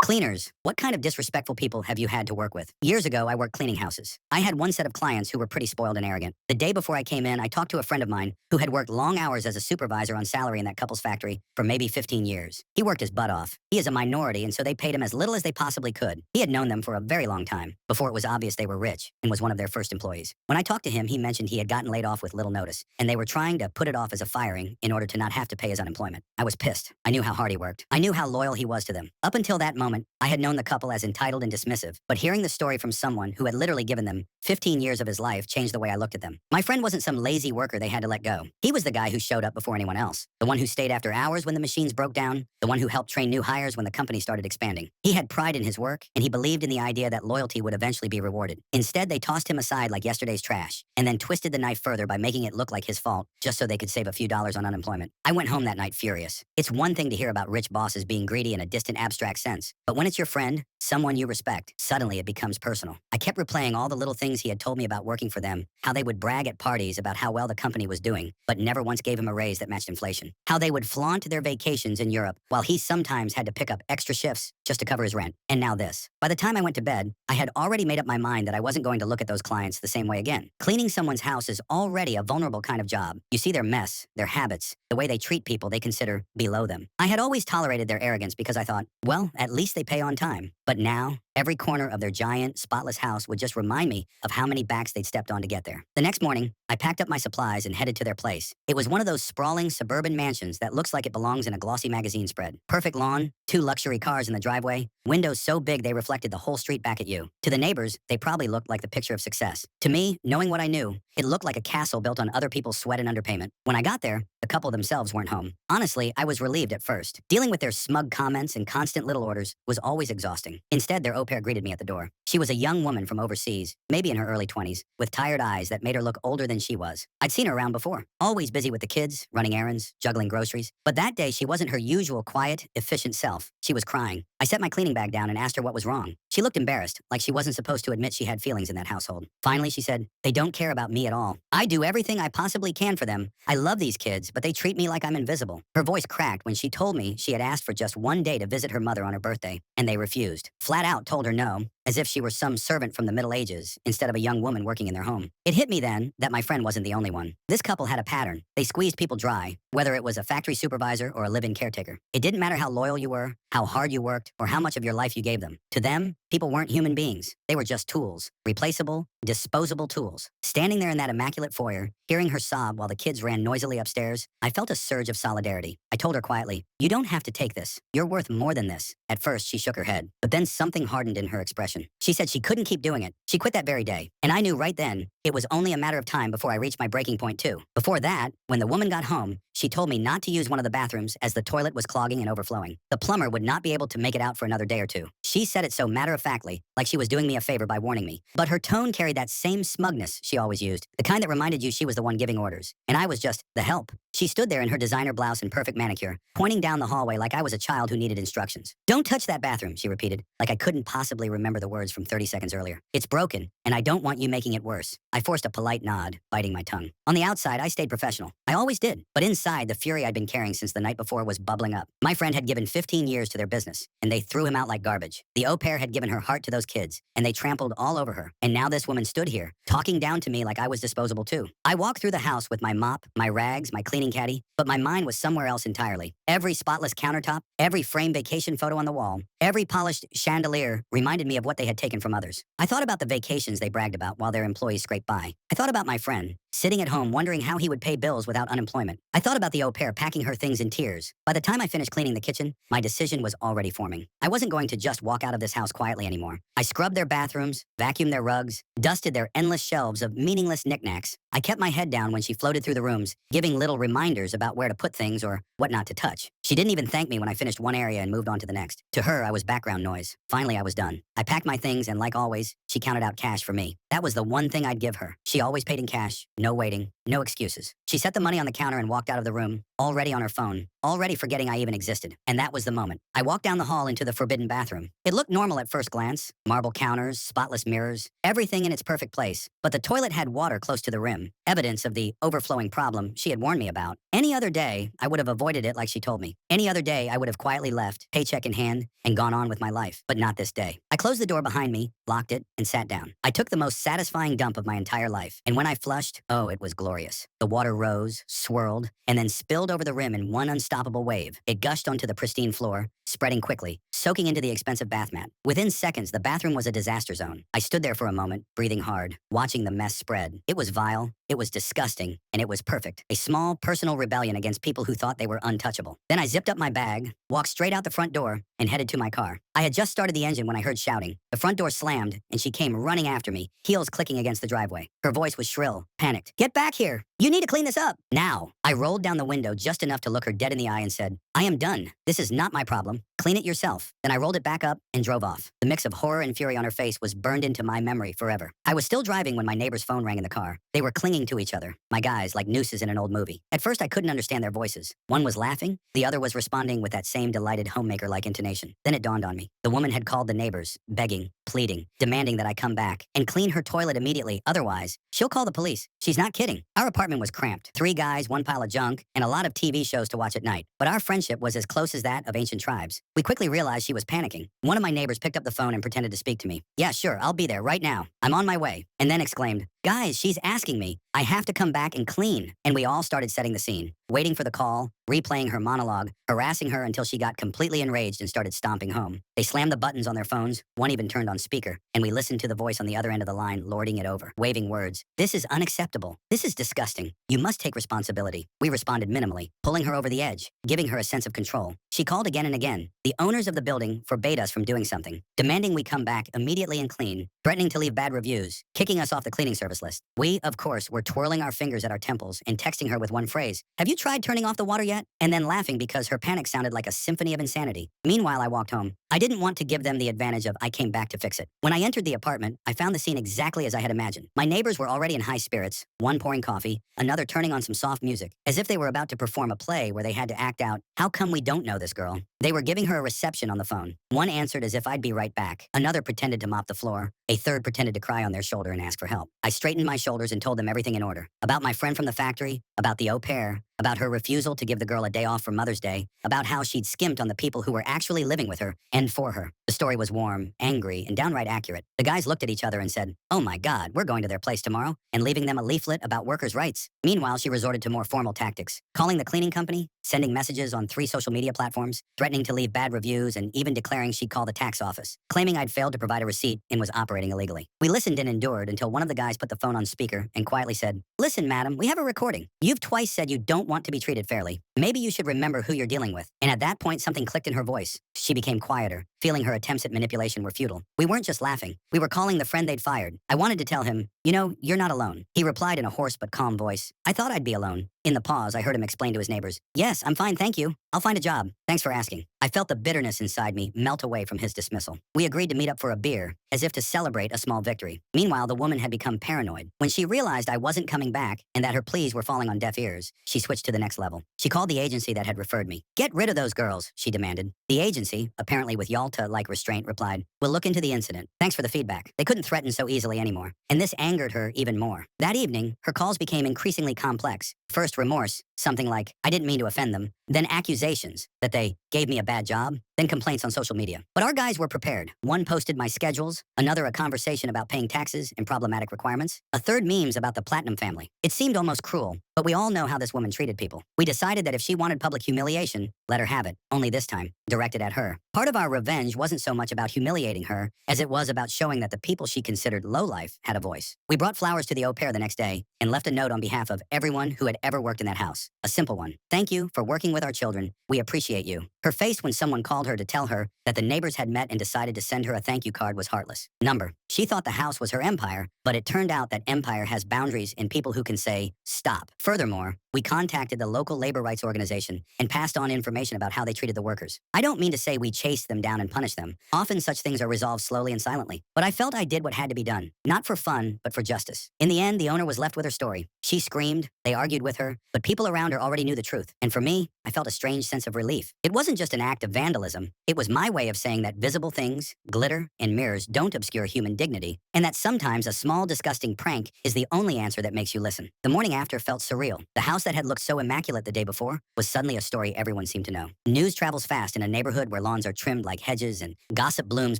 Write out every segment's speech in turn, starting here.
Cleaners. What kind of disrespectful people have you had to work with? Years ago, I worked cleaning houses. I had one set of clients who were pretty spoiled and arrogant. The day before I came in, I talked to a friend of mine who had worked long hours as a supervisor on salary in that couple's factory for maybe 15 years. He worked his butt off. He is a minority, and so they paid him as little as they possibly could. He had known them for a very long time, before it was obvious they were rich, and was one of their first employees. When I talked to him, he mentioned he had gotten laid off with little notice, and they were trying to put it off as a firing in order to not have to pay his unemployment. I was pissed. I knew how hard he worked. I knew how loyal he was to them. Up until that moment, I had known the couple as entitled and dismissive, but hearing the story from someone who had literally given them 15 years of his life changed the way I looked at them. My friend wasn't some lazy worker they had to let go. He was the guy who showed up before anyone else, the one who stayed after hours when the machines broke down, the one who helped train new hires when the company started expanding. He had pride in his work, and he believed in the idea that loyalty would eventually be rewarded. Instead, they tossed him aside like yesterday's trash, and then twisted the knife further by making it look like his fault, just so they could save a few dollars on unemployment. I went home that night furious. It's one thing to hear about rich bosses being greedy in a distant, abstract sense, but when it's your friend, someone you respect, suddenly it becomes personal. I kept replaying all the little things he had told me about working for them, how they would brag at parties about how well the company was doing, but never once gave him a raise that matched inflation. How they would flaunt their vacations in Europe, while he sometimes had to pick up extra shifts just to cover his rent. And now this. By the time I went to bed, I had already made up my mind that I wasn't going to look at those clients the same way again. Cleaning someone's house is already a vulnerable kind of job. You see their mess, their habits, the way they treat people they consider below them. I had always tolerated their arrogance because I thought, well, at least they pay on time. But now, every corner of their giant, spotless house would just remind me of how many backs they'd stepped on to get there. The next morning, I packed up my supplies and headed to their place. It was one of those sprawling suburban mansions that looks like it belongs in a glossy magazine spread. Perfect lawn, 2 luxury cars in the driveway, windows so big they reflected the whole street back at you. To the neighbors, they probably looked like the picture of success. To me, knowing what I knew, it looked like a castle built on other people's sweat and underpayment. When I got there, the couple themselves weren't home. Honestly, I was relieved at first. Dealing with their smug comments and constant little orders was always exhausting. Instead, their au pair greeted me at the door. She was a young woman from overseas, maybe in her early 20s, with tired eyes that made her look older than she was. I'd seen her around before, always busy with the kids, running errands, juggling groceries. But that day, she wasn't her usual quiet, efficient self. She was crying. I set my cleaning bag down and asked her what was wrong. She looked embarrassed, like she wasn't supposed to admit she had feelings in that household. Finally, she said, "They don't care about me at all. I do everything I possibly can for them. I love these kids, but they treat me like I'm invisible." Her voice cracked when she told me she had asked for just one day to visit her mother on her birthday, and they refused. Flat out told her no, as if she were some servant from the Middle Ages instead of a young woman working in their home. It hit me then that my friend wasn't the only one. This couple had a pattern. They squeezed people dry, whether it was a factory supervisor or a live-in caretaker. It didn't matter how loyal you were, how hard you worked, or how much of your life you gave them. To them, people weren't human beings. They were just tools. Replaceable, disposable tools. Standing there in that immaculate foyer, hearing her sob while the kids ran noisily upstairs, I felt a surge of solidarity. I told her quietly, "You don't have to take this. You're worth more than this." At first, she shook her head, but then something hardened in her expression. She said she couldn't keep doing it. She quit that very day. And I knew right then it was only a matter of time before I reached my breaking point too. Before that, when the woman got home, she told me not to use one of the bathrooms as the toilet was clogging and overflowing. The plumber would not be able to make it out for another day or two. She said it so matter-of-factly, like she was doing me a favor by warning me. But her tone carried that same smugness she always used, the kind that reminded you she was the one giving orders. And I was just the help. She stood there in her designer blouse and perfect manicure, pointing down the hallway like I was a child who needed instructions. "Don't touch that bathroom," she repeated, like I couldn't possibly remember the words from 30 seconds earlier. "It's broken, and I don't want you making it worse." I forced a polite nod, biting my tongue. On the outside, I stayed professional. I always did. But inside, the fury I'd been carrying since the night before was bubbling up. My friend had given 15 years to their business, and they threw him out like garbage. The au pair had given her heart to those kids, and they trampled all over her. And now this woman stood here, talking down to me like I was disposable too. I walked through the house with my mop, my rags, my cleaning caddy, but my mind was somewhere else entirely. Every spotless countertop, every framed vacation photo on the wall, every polished chandelier reminded me of what they had taken from others. I thought about the vacations they bragged about while their employees scraped by. I thought about my friend, sitting at home wondering how he would pay bills without unemployment. I thought about the au pair packing her things in tears. By the time I finished cleaning the kitchen, my decision was already forming. I wasn't going to just walk out of this house quietly anymore. I scrubbed their bathrooms, vacuumed their rugs, dusted their endless shelves of meaningless knickknacks. I kept my head down when she floated through the rooms, giving little reminders about where to put things or what not to touch. She didn't even thank me when I finished one area and moved on to the next. To her, I was background noise. Finally, I was done. I packed my things and, like always, she counted out cash for me. That was the one thing I'd give her. She always paid in cash, no waiting, no excuses. She set the money on the counter and walked out of the room, already on her phone, already forgetting I even existed. And that was the moment. I walked down the hall into the forbidden bathroom. It looked normal at first glance. Marble counters, spotless mirrors, everything in its perfect place. But the toilet had water close to the rim, evidence of the overflowing problem she had warned me about. about. Any other day, I would have avoided it like she told me. Any other day, I would have quietly left, paycheck in hand, and gone on with my life. But not this day. I closed the door behind me, locked it, and sat down. I took the most satisfying dump of my entire life. And when I flushed, oh, it was glorious. The water rose, swirled, and then spilled over the rim in one unstoppable wave. It gushed onto the pristine floor, spreading quickly, soaking into the expensive bath mat. Within seconds, the bathroom was a disaster zone. I stood there for a moment, breathing hard, watching the mess spread. It was vile, it was disgusting, and it was perfect. A small, personal rebellion against people who thought they were untouchable. Then I zipped up my bag, walked straight out the front door, and headed to my car. I had just started the engine when I heard shouting. The front door slammed, and she came running after me, heels clicking against the driveway. Her voice was shrill, panicked. "Get back here! You need to clean this up! Now!" I rolled down the window just enough to look her dead in the eye and said, "I am done. This is not my problem. Clean it yourself." Then I rolled it back up and drove off. The mix of horror and fury on her face was burned into my memory forever. I was still driving when my neighbor's phone rang in the car. They were clinging to each other, my guys, like nooses in an old movie. At first, I couldn't understand their voices. One was laughing, the other was responding with that same delighted homemaker-like intonation. Then it dawned on me. The woman had called the neighbors, begging, pleading, demanding that I come back and clean her toilet immediately. Otherwise, she'll call the police. She's not kidding. Our apartment was cramped. 3 guys, 1 pile of junk, and a lot of TV shows to watch at night. But our friendship was as close as that of ancient tribes. We quickly realized she was panicking. One of my neighbors picked up the phone and pretended to speak to me. "Yeah, sure, I'll be there right now. I'm on my way." And then exclaimed, "Guys, she's asking me. I have to come back and clean." And we all started setting the scene, waiting for the call, replaying her monologue, harassing her until she got completely enraged and started stomping home. They slammed the buttons on their phones, one even turned on speaker, and we listened to the voice on the other end of the line lording it over, waving words. "This is unacceptable. This is disgusting. You must take responsibility." We responded minimally, pulling her over the edge, giving her a sense of control. She called again and again. The owners of the building forbade us from doing something, demanding we come back immediately and clean, threatening to leave bad reviews, kicking us off the cleaning service list. We, of course, were twirling our fingers at our temples and texting her with one phrase, "Have you tried turning off the water yet?" And then laughing because her panic sounded like a symphony of insanity. Meanwhile, I walked home. I didn't want to give them the advantage of I came back to fix it. When I entered the apartment, I found the scene exactly as I had imagined. My neighbors were already in high spirits, one pouring coffee, another turning on some soft music, as if they were about to perform a play where they had to act out, "How come we don't know this girl?" They were giving her a reception on the phone. One answered as if I'd be right back. Another pretended to mop the floor. A third pretended to cry on their shoulder and ask for help. I straightened my shoulders and told them everything in order. About my friend from the factory, about the au pair, about her refusal to give the girl a day off for Mother's Day, about how she'd skimped on the people who were actually living with her and for her. The story was warm, angry, and downright accurate. The guys looked at each other and said, "Oh my God, we're going to their place tomorrow," and leaving them a leaflet about workers' rights. Meanwhile, she resorted to more formal tactics, calling the cleaning company, sending messages on 3 social media platforms, threatening to leave bad reviews, and even declaring she'd call the tax office, claiming I'd failed to provide a receipt and was operating illegally. We listened and endured until one of the guys put the phone on speaker and quietly said, "Listen, madam, we have a recording. You've twice said you don't want to be treated fairly. Maybe you should remember who you're dealing with." And at that point, something clicked in her voice. She became quieter, feeling her attempts at manipulation were futile. We weren't just laughing. We were calling the friend they'd fired. I wanted to tell him, "You know, you're not alone." He replied in a hoarse but calm voice, "I thought I'd be alone." In the pause, I heard him explain to his neighbors, "Yes, I'm fine, thank you. I'll find a job. Thanks for asking." I felt the bitterness inside me melt away from his dismissal. We agreed to meet up for a beer, as if to celebrate a small victory. Meanwhile, the woman had become paranoid. When she realized I wasn't coming back and that her pleas were falling on deaf ears, she switched to the next level. She called the agency that had referred me. "Get rid of those girls," she demanded. The agency, apparently with Yalta-like restraint, replied, "We'll look into the incident. Thanks for the feedback." They couldn't threaten so easily anymore, and this angered her even more. That evening, her calls became increasingly complex. First remorse, something like, "I didn't mean to offend them." Then accusations that they gave me a bad job. Then complaints on social media. But our guys were prepared. One posted my schedules, another a conversation about paying taxes and problematic requirements, a third memes about the Platinum family. It seemed almost cruel, but we all know how this woman treated people. We decided that if she wanted public humiliation, let her have it, only this time, directed at her. Part of our revenge wasn't so much about humiliating her as it was about showing that the people she considered lowlife had a voice. We brought flowers to the au pair the next day and left a note on behalf of everyone who had ever worked in that house. A simple one. "Thank you for working with our children. We appreciate you." Her face when someone called her to tell her that the neighbors had met and decided to send her a thank you card was heartless. Number. She thought the house was her empire, but it turned out that empire has boundaries in people who can say, "Stop." Furthermore, we contacted the local labor rights organization and passed on information about how they treated the workers. I don't mean to say we chased them down and punished them. Often such things are resolved slowly and silently. But I felt I did what had to be done. Not for fun, but for justice. In the end, the owner was left with her story. She screamed, they argued with her, but people around her already knew the truth. And for me, I felt a strange sense of relief. It wasn't wasn't just an act of vandalism, it was my way of saying that visible things, glitter, and mirrors don't obscure human dignity, and that sometimes a small, disgusting prank is the only answer that makes you listen. The morning after felt surreal. The house that had looked so immaculate the day before was suddenly a story everyone seemed to know. News travels fast in a neighborhood where lawns are trimmed like hedges and gossip blooms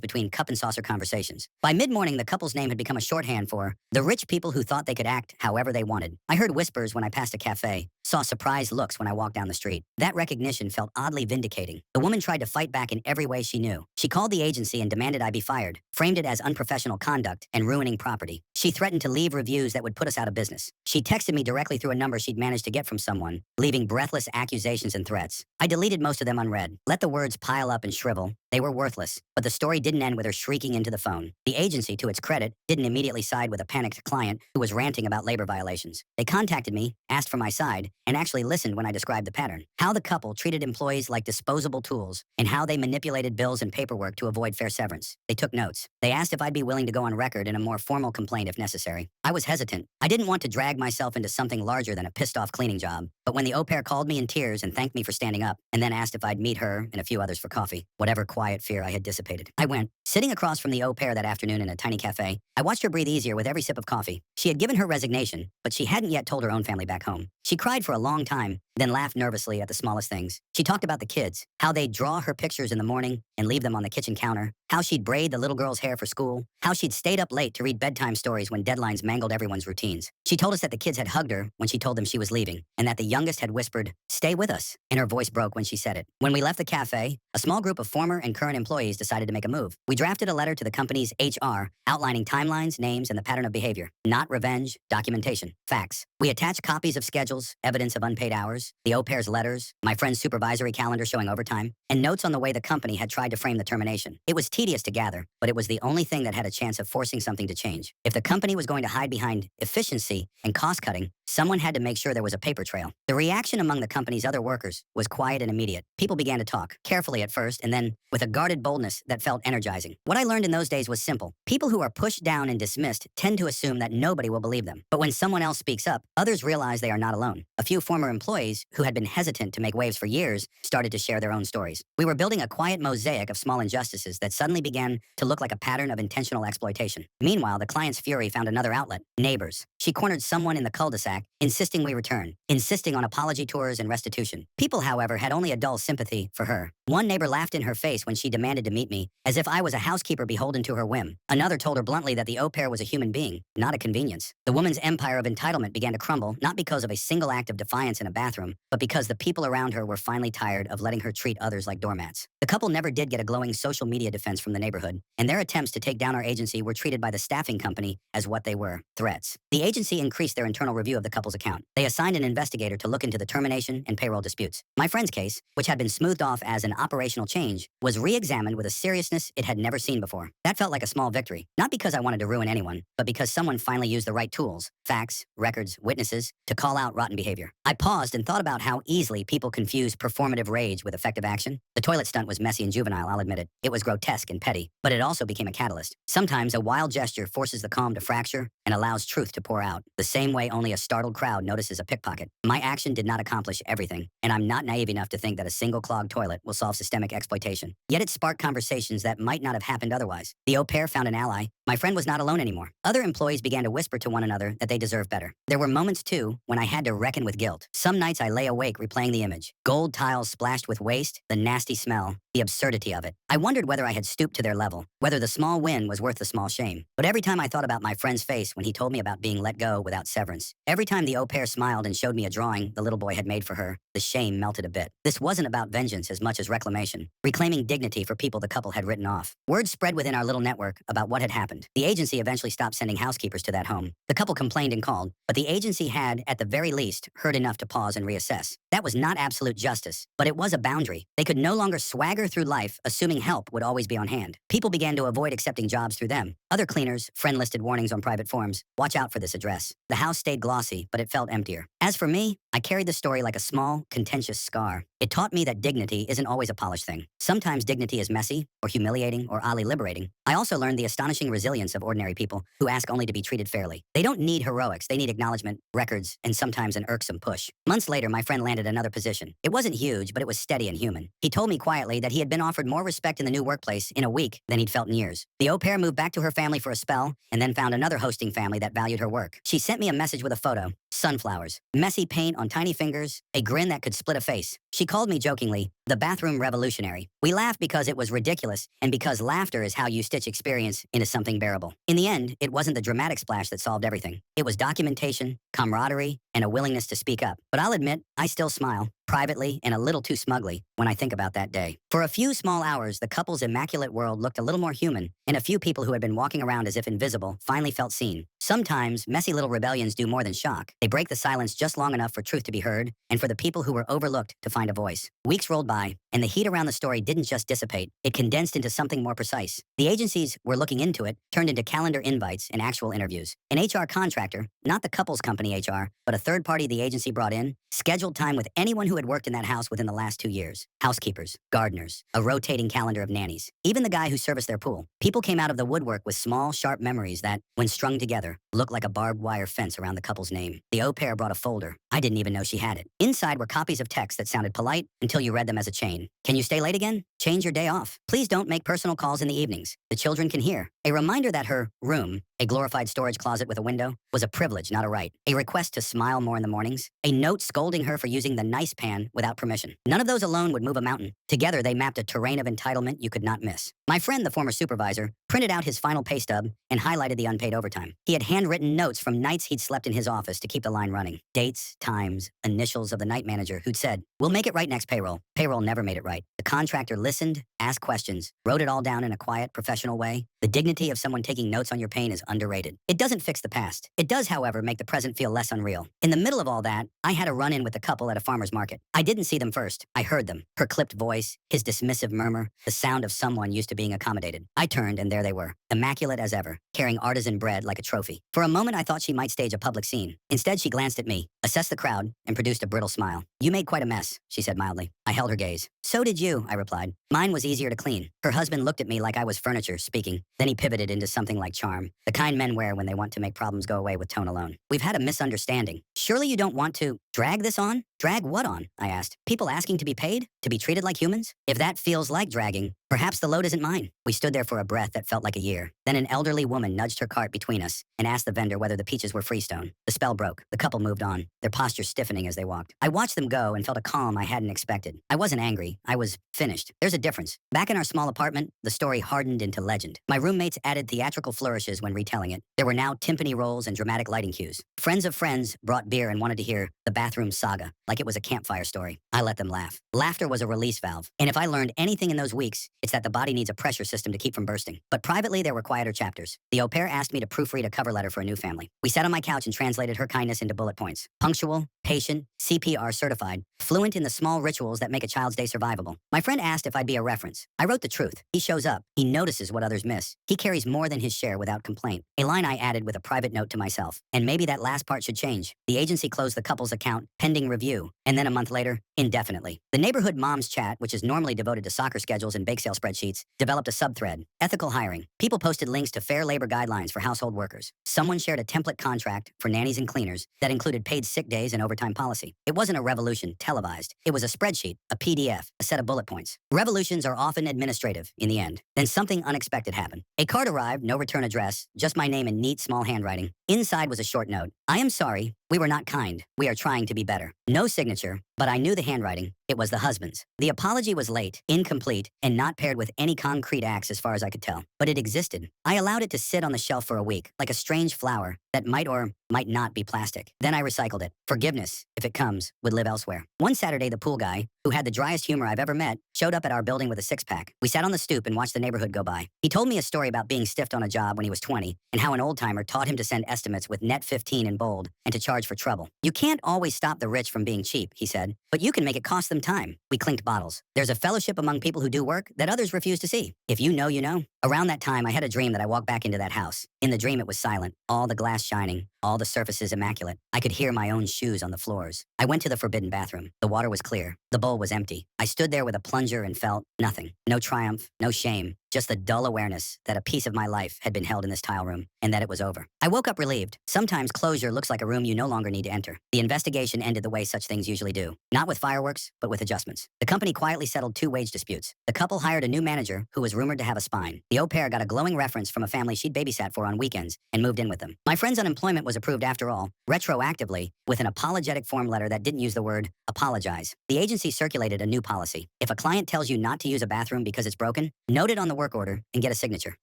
between cup and saucer conversations. By mid-morning, the couple's name had become a shorthand for the rich people who thought they could act however they wanted. I heard whispers when I passed a cafe, saw surprised looks when I walked down the street. That recognition felt oddly vindicating. The woman tried to fight back in every way she knew. She called the agency and demanded I be fired, framed it as unprofessional conduct and ruining property. She threatened to leave reviews that would put us out of business. She texted me directly through a number she'd managed to get from someone, leaving breathless accusations and threats. I deleted most of them unread. Let the words pile up and shrivel. They were worthless, but the story didn't end with her shrieking into the phone. The agency, to its credit, didn't immediately side with a panicked client who was ranting about labor violations. They contacted me, asked for my side, and actually listened when I described the pattern. How the couple treated employees like disposable tools, and how they manipulated bills and paperwork to avoid fair severance. They took notes. They asked if I'd be willing to go on record in a more formal complaint if necessary. I was hesitant. I didn't want to drag myself into something larger than a pissed-off cleaning job. But when the au pair called me in tears and thanked me for standing up, and then asked if I'd meet her and a few others for coffee, whatever quiet fear I had dissipated, I went. Sitting across from the au pair that afternoon in a tiny cafe, I watched her breathe easier with every sip of coffee. She had given her resignation, but she hadn't yet told her own family back home. She cried for a long time, then laughed nervously at the smallest things. She talked about the kids, how they'd draw her pictures in the morning and leave them on the kitchen counter, how she'd braid the little girl's hair for school, how she'd stayed up late to read bedtime stories when deadlines mangled everyone's routines. She told us that the kids had hugged her when she told them she was leaving, and that the youngest had whispered, "Stay with us," and her voice broke when she said it. When we left the cafe, a small group of former and current employees decided to make a move. We drafted a letter to the company's HR outlining timelines, names, and the pattern of behavior. Not revenge, documentation, facts. We attached copies of schedules, evidence of unpaid hours, the au pair's letters, my friend's supervisory calendar showing overtime, and notes on the way the company had tried to frame the termination. It was tedious to gather, but it was the only thing that had a chance of forcing something to change. If the company was going to hide behind efficiency and cost-cutting, someone had to make sure there was a paper trail. The reaction among the company's other workers was quiet and immediate. People began to talk, carefully at first, and then with a guarded boldness that felt energizing. What I learned in those days was simple. People who are pushed down and dismissed tend to assume that nobody will believe them. But when someone else speaks up, others realize they are not alone. A few former employees, who had been hesitant to make waves for years, started to share their own stories. We were building a quiet mosaic of small injustices that suddenly began to look like a pattern of intentional exploitation. Meanwhile, the client's fury found another outlet: neighbors. She cornered someone in the cul-de-sac, insisting we return, insisting on apology tours and restitution. People, however, had only a dull sympathy for her. One neighbor laughed in her face when she demanded to meet me, as if I was a housekeeper beholden to her whim. Another told her bluntly that the au pair was a human being, not a convenience. The woman's empire of entitlement began to crumble, not because of a single act of defiance in a bathroom, but because the people around her were finally tired of letting her treat others like doormats. The couple never did get a glowing social media defense from the neighborhood, and their attempts to take down our agency were treated by the staffing company as what they were: threats. The agency increased their internal review of the couple's account. They assigned an investigator to look into the termination and payroll disputes. My friend's case, which had been smoothed off as an operational change, was re-examined with a seriousness it had never seen before. That felt like a small victory, not because I wanted to ruin anyone, but because someone finally used the right tools, facts, records, witnesses, to call out rotten behavior. I paused and thought about how easily people confuse performative rage with effective action. The toilet stunt was messy and juvenile, I'll admit it. It was grotesque and petty, but it also became a catalyst. Sometimes a wild gesture forces the calm to fracture and allows truth to pour out, the same way only a startled crowd notices a pickpocket. My action did not accomplish everything, and I'm not naive enough to think that a single clogged toilet will solve systemic exploitation. Yet it sparked conversations that might not have happened otherwise. The au pair found an ally. My friend was not alone anymore. Other employees began to whisper to one another that they deserved better. There were moments, too, when I had to reckon with guilt. Some nights I lay awake replaying the image. Gold tiles splashed with waste, the nasty smell, the absurdity of it. I wondered whether I had stooped to their level, whether the small win was worth the small shame. But every time I thought about my friend's face when he told me about being let go without severance, every time the au pair smiled and showed me a drawing the little boy had made for her, the shame melted a bit. This wasn't about vengeance as much as reclamation, reclaiming dignity for people the couple had written off. Word spread within our little network about what had happened. The agency eventually stopped sending housekeepers to that home. The couple complained and called, but the agency had, at the very least, heard enough to pause and reassess. That was not absolute justice, but it was a boundary. They could no longer swagger through life assuming help would always be on hand. People began to avoid accepting jobs through them. Other cleaners, friend listed warnings on private forums, storms, watch out for this address. The house stayed glossy, but it felt emptier. As for me, I carried the story like a small, contentious scar. It taught me that dignity isn't always a polished thing. Sometimes dignity is messy, or humiliating, or oddly liberating. I also learned the astonishing resilience of ordinary people who ask only to be treated fairly. They don't need heroics, they need acknowledgement, records, and sometimes an irksome push. Months later, my friend landed another position. It wasn't huge, but it was steady and human. He told me quietly that he had been offered more respect in the new workplace in a week than he'd felt in years. The au pair moved back to her family for a spell, and then found another hosting family that valued her work. She sent me a message with a photo. Sunflowers, messy paint on tiny fingers, a grin that could split a face. She called me jokingly, the bathroom revolutionary. We laughed because it was ridiculous, and because laughter is how you stitch experience into something bearable. In the end, it wasn't the dramatic splash that solved everything. It was documentation, camaraderie, and a willingness to speak up. But I'll admit, I still smile, privately and a little too smugly, when I think about that day. For a few small hours, the couple's immaculate world looked a little more human, and a few people who had been walking around as if invisible finally felt seen. Sometimes, messy little rebellions do more than shock. They break the silence just long enough for truth to be heard, and for the people who were overlooked to find a voice. Weeks rolled by, and the heat around the story didn't just dissipate, it condensed into something more precise. The agencies were looking into it, turned into calendar invites and actual interviews. An HR contractor, not the couple's company HR, but a third party the agency brought in, scheduled time with anyone who had worked in that house within the last 2 years. Housekeepers, gardeners, a rotating calendar of nannies, even the guy who serviced their pool. People came out of the woodwork with small, sharp memories that, when strung together, looked like a barbed wire fence around the couple's name. The au pair brought a folder. I didn't even know she had it. Inside were copies of texts that sounded polite until you read them as a chain. Can you stay late again? Change your day off. Please don't make personal calls in the evenings. The children can hear. A reminder that her room, a glorified storage closet with a window, was a privilege, not a right. A request to smile more in the mornings. A note scolding her for using the nice pan without permission. None of those alone would move a mountain. Together, they mapped a terrain of entitlement you could not miss. My friend, the former supervisor, printed out his final pay stub and highlighted the unpaid overtime. He had handwritten notes from nights he'd slept in his office to keep the line running. Dates, times, initials of the night manager who'd said, "We'll make it right next payroll." Payroll never made it right. The contractor listened, asked questions, wrote it all down in a quiet, professional way. The dignity of someone taking notes on your pain is underrated. It doesn't fix the past. It does, however, make the present feel less unreal. In the middle of all that, I had a run-in with the couple at a farmer's market. I didn't see them first. I heard them. Her clipped voice, his dismissive murmur, the sound of someone used to being accommodated. I turned, and there they were, immaculate as ever, carrying artisan bread like a trophy. For a moment, I thought she might stage a public scene. Instead, she glanced at me, assessed the crowd, and produced a brittle smile. "You made quite a mess," she said mildly. I held her gaze. "So did you," I replied. "Mine was easier to clean." Her husband looked at me like I was furniture, speaking. Then he pivoted into something like charm, the kind men wear when they want to make problems go away with tone alone. "We've had a misunderstanding. Surely you don't want to drag this on?" "Drag what on?" I asked. "People asking to be paid? To be treated like humans? If that feels like dragging, perhaps the load isn't mine." We stood there for a breath that felt like a year. Then an elderly woman nudged her cart between us and asked the vendor whether the peaches were freestone. The spell broke. The couple moved on, their postures stiffening as they walked. I watched them go and felt a calm I hadn't expected. I wasn't angry. I was finished. There's a difference. Back in our small apartment, the story hardened into legend. My roommates added theatrical flourishes when retelling it. There were now timpani rolls and dramatic lighting cues. Friends of friends brought beer and wanted to hear the bathroom saga, like it was a campfire story. I let them laugh. Laughter was a release valve. And if I learned anything in those weeks, it's that the body needs a pressure system to keep from bursting. But privately, there were quieter chapters. The au pair asked me to proofread a cover letter for a new family. We sat on my couch and translated her kindness into bullet points. Punctual, patient, CPR certified, fluent in the small rituals that make a child's day survivable. My friend asked if I'd be a reference. I wrote the truth. He shows up. He notices what others miss. He carries more than his share without complaint. A line I added with a private note to myself. And maybe that last part should change. The agency closed the couple's account, pending review. And then a month later, indefinitely. The neighborhood moms chat, which is normally devoted to soccer schedules and bake sale spreadsheets, developed a subthread. Ethical hiring. People posted links to fair labor guidelines for household workers. Someone shared a template contract for nannies and cleaners that included paid sick days and overtime policy. It wasn't a revolution televised. It was a spreadsheet, a PDF, a set of bullet points. Revolutions are often administrative in the end. Then something unexpected happened. A card arrived, no return address, just my name in neat small handwriting. Inside was a short note. "I am sorry. We were not kind. We are trying to be better." No signature, but I knew the handwriting. It was the husband's. The apology was late, incomplete, and not paired with any concrete acts as far as I could tell. But it existed. I allowed it to sit on the shelf for a week, like a strange flower that might or might not be plastic. Then I recycled it. Forgiveness, if it comes, would live elsewhere. One Saturday, the pool guy, who had the driest humor I've ever met, showed up at our building with a six-pack. We sat on the stoop and watched the neighborhood go by. He told me a story about being stiffed on a job when he was 20 and how an old-timer taught him to send estimates with net 15 in bold and to charge for trouble. "You can't always stop the rich from being cheap," he said, "but you can make it cost them time." We clinked bottles. There's a fellowship among people who do work that others refuse to see. If you know, you know. Around that time, I had a dream that I walked back into that house. In the dream, it was silent, all the glass shining, all the surfaces immaculate. I could hear my own shoes on the floors. I went to the forbidden bathroom. The water was clear. The bowl was empty. I stood there with a plunger and felt nothing. No triumph, no shame, just the dull awareness that a piece of my life had been held in this tile room and that it was over. I woke up relieved. Sometimes closure looks like a room you no longer need to enter. The investigation ended the way such things usually do. Not with fireworks, but with adjustments. The company quietly settled 2 wage disputes. The couple hired a new manager who was rumored to have a spine. The au pair got a glowing reference from a family she'd babysat for on weekends and moved in with them. My friend's unemployment was approved after all, retroactively, with an apologetic form letter that didn't use the word apologize. The agency circulated a new policy. If a client tells you not to use a bathroom because it's broken, note it on the work order and get a signature.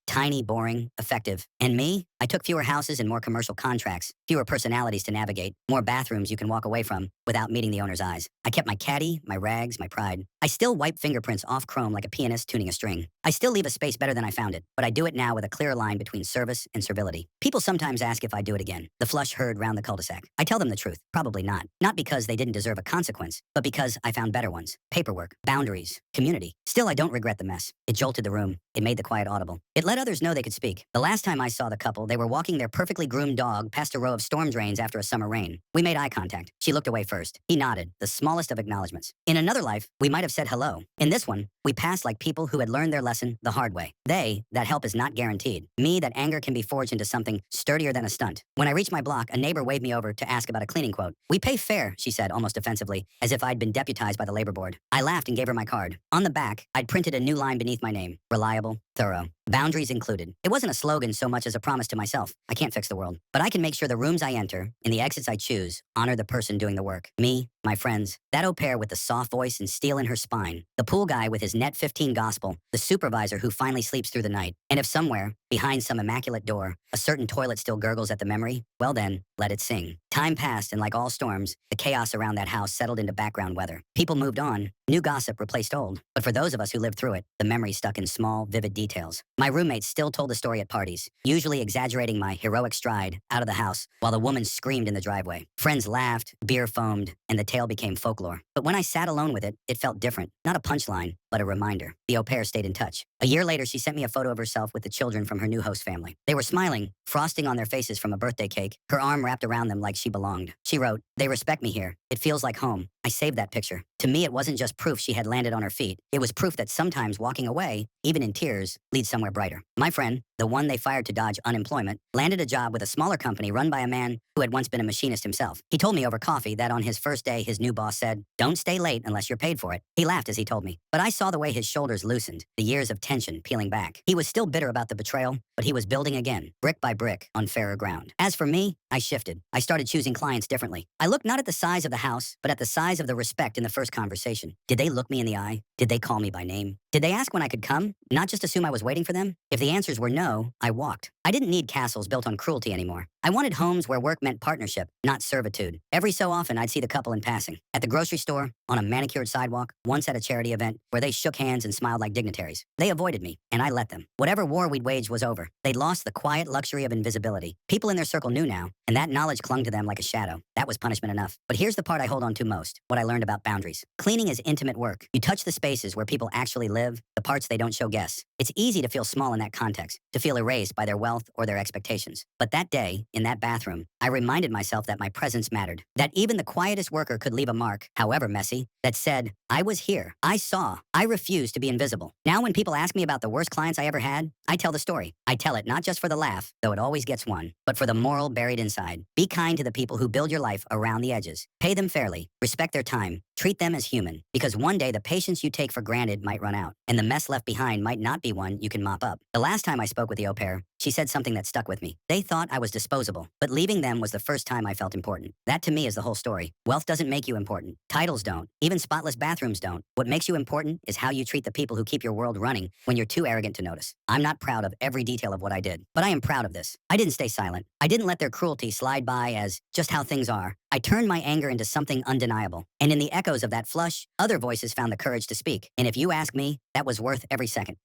Tiny, boring, effective. And me? I took fewer houses and more commercial contracts, fewer personalities to navigate, more bathrooms you can walk away from without meeting the owner's eyes. I kept my caddy, my rags, my pride. I still wipe fingerprints off chrome like a pianist tuning a string. I still leave a space better than I found it, but I do it now with a clear line between service and servility. People sometimes ask if I do it again. The flush heard round the cul-de-sac. I tell them the truth. Probably not. Not because they didn't deserve a consequence, but because I found better ones. Paperwork, boundaries, community. Still, I don't regret the mess. It jolted the room. It made the quiet audible. It let others know they could speak. The last time I saw the couple, they were walking their perfectly groomed dog past a row of storm drains after a summer rain. We made eye contact. She looked away first. He nodded, the smallest of acknowledgments. In another life, we might have said hello. In this one, we passed like people who had learned their lesson the hard way. They, that help is not guaranteed. Me, that anger can be forged into something sturdier than a stunt. When I reached my block, a neighbor waved me over to ask about a cleaning quote. "We pay fair," she said almost offensively, as if I'd been deputized by the labor board. I laughed and gave her my card. On the back, I'd printed a new line beneath my name. Reliable, thorough. Boundaries included. It wasn't a slogan so much as a promise to myself. I can't fix the world, but I can make sure the rooms I enter and the exits I choose honor the person doing the work. Me, my friends, that au pair with the soft voice and steel in her spine, the pool guy with his net 15 gospel, the supervisor who finally sleeps through the night. And if somewhere, behind some immaculate door, a certain toilet still gurgles at the memory, well then, let it sing. Time passed, and like all storms, the chaos around that house settled into background weather. People moved on. New gossip replaced old. But for those of us who lived through it, the memory stuck in small, vivid details. My roommates still told the story at parties, usually exaggerating my heroic stride out of the house while the woman screamed in the driveway. Friends laughed, beer foamed, and the tale became folklore. But when I sat alone with it, it felt different. Not a punchline, but a reminder. The au pair stayed in touch. A year later, she sent me a photo of herself with the children from her new host family. They were smiling, frosting on their faces from a birthday cake, her arm wrapped around them like she belonged. She wrote, "They respect me here. It feels like home." I saved that picture. To me, it wasn't just proof she had landed on her feet. It was proof that sometimes walking away, even in tears, leads somewhere brighter. My friend, the one they fired to dodge unemployment, landed a job with a smaller company run by a man who had once been a machinist himself. He told me over coffee that on his first day, his new boss said, "Don't stay late unless you're paid for it." He laughed as he told me, but I saw the way his shoulders loosened, the years of tension peeling back. He was still bitter about the betrayal, but he was building again, brick by brick, on fairer ground. As for me, I shifted. I started choosing clients differently. I looked not at the size of the house, but at the size of the respect in the first conversation. Did they look me in the eye? Did they call me by name? Did they ask when I could come? Not just assume I was waiting for them? If the answers were no, I walked. I didn't need castles built on cruelty anymore. I wanted homes where work meant partnership, not servitude. Every so often, I'd see the couple in passing. At the grocery store, on a manicured sidewalk, once at a charity event where they shook hands and smiled like dignitaries. They avoided me, and I let them. Whatever war we'd waged was over. They'd lost the quiet luxury of invisibility. People in their circle knew now, and that knowledge clung to them like a shadow. That was punishment enough. But here's the part I hold on to most, what I learned about boundaries. Cleaning is intimate work. You touch the spaces where people actually live, the parts they don't show guests. It's easy to feel small in that context, to feel erased by their wealth or their expectations. But that day, in that bathroom, I reminded myself that my presence mattered. That even the quietest worker could leave a mark, however messy, that said, I was here, I saw, I refused to be invisible. Now when people ask me about the worst clients I ever had, I tell the story. I tell it not just for the laugh, though it always gets one, but for the moral buried inside. Be kind to the people who build your life around the edges. Pay them fairly, respect their time, treat them as human, because one day the patience you take for granted might run out, and the mess left behind might not be one you can mop up. The last time I spoke with the au pair, she said something that stuck with me. They thought I was disposable, but leaving them was the first time I felt important. That to me is the whole story. Wealth doesn't make you important. Titles don't. Even spotless bathrooms don't. What makes you important is how you treat the people who keep your world running when you're too arrogant to notice. I'm not proud of every detail of what I did, but I am proud of this. I didn't stay silent. I didn't let their cruelty slide by as just how things are. I turned my anger into something undeniable. And in the echoes of that flush, other voices found the courage to speak. And if you ask me, that was worth every second.